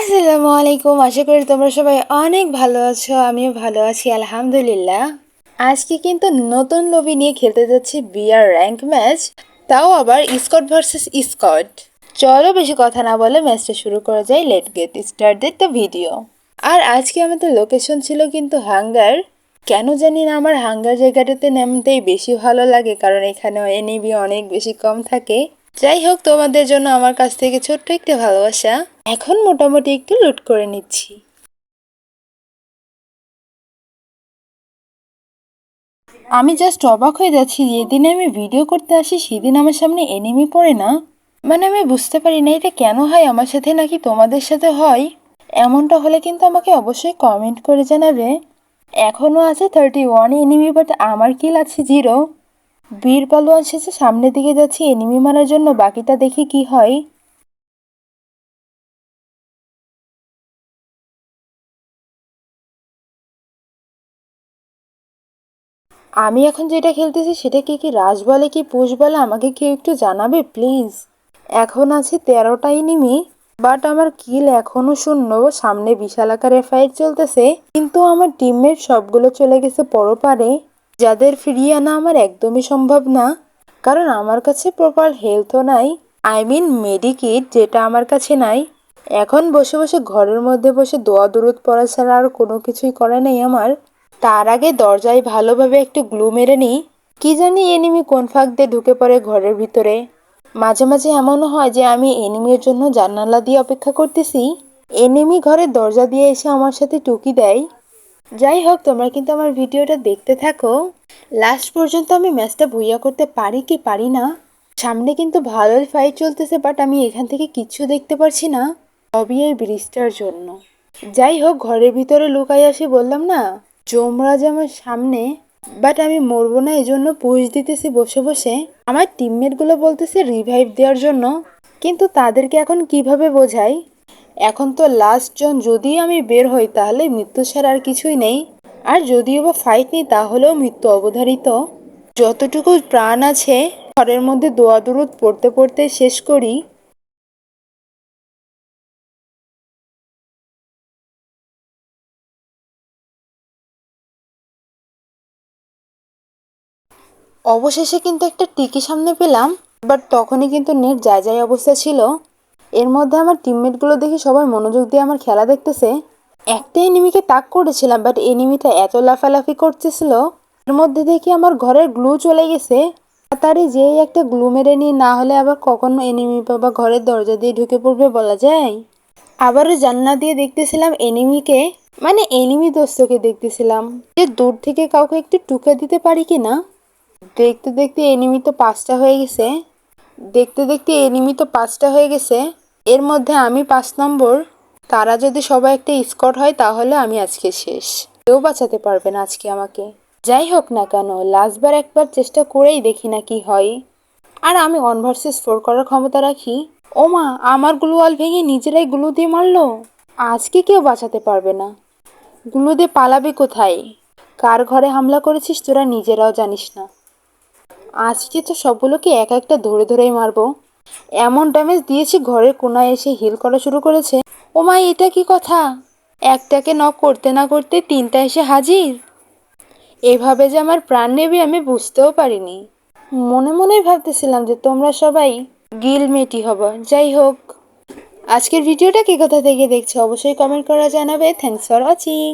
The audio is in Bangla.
আসসালামু আলাইকুম। আশা করি তোমরা সবাই অনেক ভালো আছো। আমিও ভালো আছি আলহামদুলিল্লাহ। আজকে কিন্তু নতুন লবি নিয়ে খেলতে যাচ্ছি বিআর র্যাঙ্ক ম্যাচ, তাও আবার স্কট ভার্সেস স্কট। চলো বেশি কথা না বলে ম্যাচটা শুরু করা যায়। Let get started the video. আর আজকে আমাদের লোকেশন ছিল কিন্তু হাঙ্গার। কেন জানি না আমার হাঙ্গার জায়গাটাতে নামতেই বেশি ভালো লাগে, কারণ এখানে এনিমি অনেক বেশি কম থাকে। যাই হোক, তোমাদের জন্য আমার কাছ থেকে ছোট্ট একটা ভালোবাসা। এখন মোটামুটি একটু লুট করে নিচ্ছি। আমি জাস্ট অবাক হয়ে যাচ্ছি, যেদিন আমি ভিডিও করতে আসি সেদিন আমার সামনে এনিমি পড়ে না। মানে আমি বুঝতে পারি না এটা কেন হয়, আমার সাথে নাকি তোমাদের সাথে হয়। এমনটা হলে কিন্তু আমাকে অবশ্যই কমেন্ট করে জানাবে। এখনো আছে 31 এনিমি, বাট আমার কিল আছে 0। বীর পালোয়ান শেষে সামনের দিকে যাচ্ছি এনিমি মারার জন্য, বাকিটা দেখি কি হয়। আমি এখন যেটা খেলতেছি সেটা কি কি রাশ বলে কি পুশ বলে, আমাকে কেউ একটু জানাবে প্লিজ। এখন আছে 13টা এনিমি, বাট আমার কিল এখনো শূন্য। সামনে বিশাল আকারের ফাইট চলতেছে, কিন্তু আমার টিমমেট সবগুলো চলে গেছে পরপারে, যাদের ফিরিয়ে আনা আমার একদমই সম্ভব না, কারণ আমার কাছে প্রপার হেলথও নাই। আই মিন মেডিকিট, যেটা আমার কাছে নাই। এখন বসে বসে ঘরের মধ্যে বসে দোয়া দুরুদ পড়া ছাড়া আর কোনো কিছুই করা নেই আমার। তার আগে দরজায় ভালোভাবে একটু গ্লু মেরে নিই। কি জানি এনিমি কোন ফাঁক দিয়ে ঢুকে পড়ে ঘরের ভিতরে। মাঝে মাঝে এমনও হয় যে আমি এনিমির জন্য জানালা দিয়ে অপেক্ষা করতেছি, এনিমি ঘরের দরজা দিয়ে এসে আমার সাথে টুকি দেয়। যাই হোক, তোমরা কিন্তু আমার ভিডিওটা দেখতে থাকো লাস্ট পর্যন্ত। আমি ম্যাচটা ভুইয়া করতে পারি কি পারি না। সামনে কিন্তু ভালোই ফাইট চলতেছে, বাট আমি এখান থেকে কিচ্ছু দেখতে পারছি না, সবই এই ব্রিজটার জন্য। যাই হোক, ঘরের ভিতরে লুকাই আসি বললাম না, যমরাজ আমার সামনে। বাট আমি মরবো না, এজন্য পুশ দিতেছি বসে বসে। আমার টিমমেট গুলো বলতেছে রিভাইভ দেওয়ার জন্য, কিন্তু তাদেরকে এখন কিভাবে বোঝাই। এখন তো লাস্ট জন, যদি আমি বের হই তাহলে মৃত্যু ছাড়া আর কিছুই নেই। আর যদিও বা ফাইট নেই তাহলেও মৃত্যু অবধারিত। যতটুকু প্রাণ আছে ঘরের মধ্যে দোয়া দুরুদ পড়তে পড়তে শেষ করি। অবশেষে কিন্তু একটা টিকি সামনে পেলাম, বাট তখনই কিন্তু নেট যায় যায় অবস্থা ছিল। এর মধ্যে আমার টিমমেটগুলো দেখি সবাই মনোযোগ দিয়ে আমার খেলা দেখতেছে। একটা এনিমিকে তাক করেছিলাম, বাট এনিমিটা এত লাফালাফি করতেছিল, এর মধ্যে দেখি আমার ঘরের গ্লু চলে গেছে। তাড়াতাড়ি যেই একটা গ্লু মেরে নিই, না হলে আবার কখনো এনিমি বাবা ঘরের দরজা দিয়ে ঢুকে পড়বে বলা যায়। আবারও জানলা দিয়ে দেখতেছিলাম এনিমিকে, মানে এনিমি দোস্তকে দেখতেছিলাম যে দূর থেকে কাউকে একটু টুকে দিতে পারি কি না। দেখতে দেখতে এনিমি তো 5টা হয়ে গেছে। দেখতে দেখতে এনিমি তো 5টা হয়ে গেছে। এর মধ্যে আমি 5 নম্বর। তারা যদি সবাই একটা স্কট হয় তাহলে আমি আজকে শেষ, কেউ বাঁচাতে পারবে না আজকে আমাকে। যাই হোক না কেন, লাস্টবার একবার চেষ্টা করেই দেখি না কি হয়। আর আমি 1 ভার্সেস 4 করার ক্ষমতা রাখি। ও মা, আমার গ্লু ওয়াল ভেঙে নিজেরাই গ্লু দিয়ে মারলো। আজকে কেউ বাঁচাতে পারবে না। গ্লু দিয়ে পালাবে কোথায়? কার ঘরে হামলা করেছিস তোরা নিজেরাও জানিস না। আজকে তো সবগুলোকে এক একটা ধরে ধরেই মারবো। এমন ড্যামেজ দিয়েছি ঘরের কোনায় এসে হিল করা শুরু করেছে। ও মা, এটা কি কথা! একটাকে নক করতে না করতে 3টা এসে হাজির। এভাবে যে আমার প্রাণ নেবে আমি বুঝতেও পারিনি। মনে মনেই ভাবতেছিলাম যে তোমরা সবাই গিলমেটই হব। যাই হোক, আজকের ভিডিওটা কি কোথা থেকে দেখছো অবশ্যই কমেন্ট করে জানাবে। Thanks for watching.